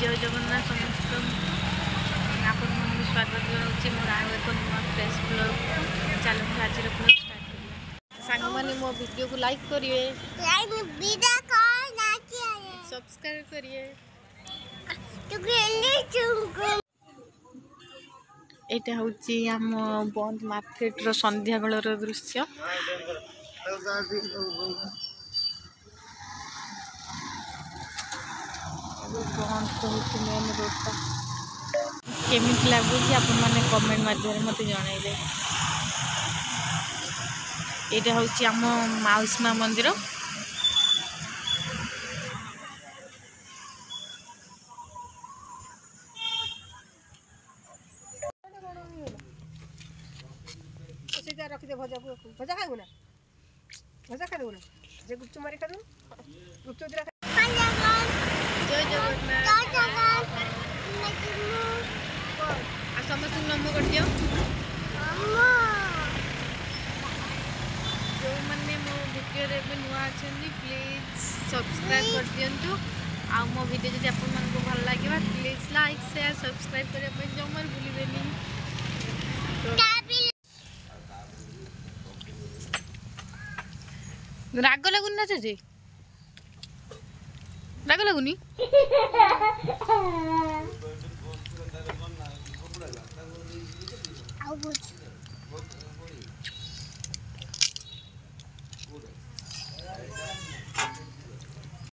जय जगन्नाथ समस्त आपण मन स्वागत जनाऊँ मोर आउ एक नुआ फ्रेश ब्लॉग। चलो आज ब्लॉग स्टार्ट करिया। सांग माने मो वीडियो को लाइक करिए, सब्सक्राइब करिए। एटा होची आम बंद मार्केट रो संध्या बेलर दृश्य। बंद होची मेन रोडटा केमिति लागुची आपण माने कमेंट माध्यम मते जणाइबे। एटा होची आम माउसमा मंदिर। सीधा रख दे भजा भजा खाऊ ना, भजा खा दो ना, जे गुपचुप मारी खा दो, गुपचुप दिला जय जगन्नाथ आ समस्त नमो कर दियो। जो माने मो वीडियो रे भी नुआ अछंदी प्लीज सब्सक्राइब कर दियंतु। आ मो वीडियो जदि आपन मन को भल लागिबा प्लीज लाइक शेयर सब्सक्राइब करे पे जमर भूलिबेनी। राग लगुनि ना चाची, राग लगुनि।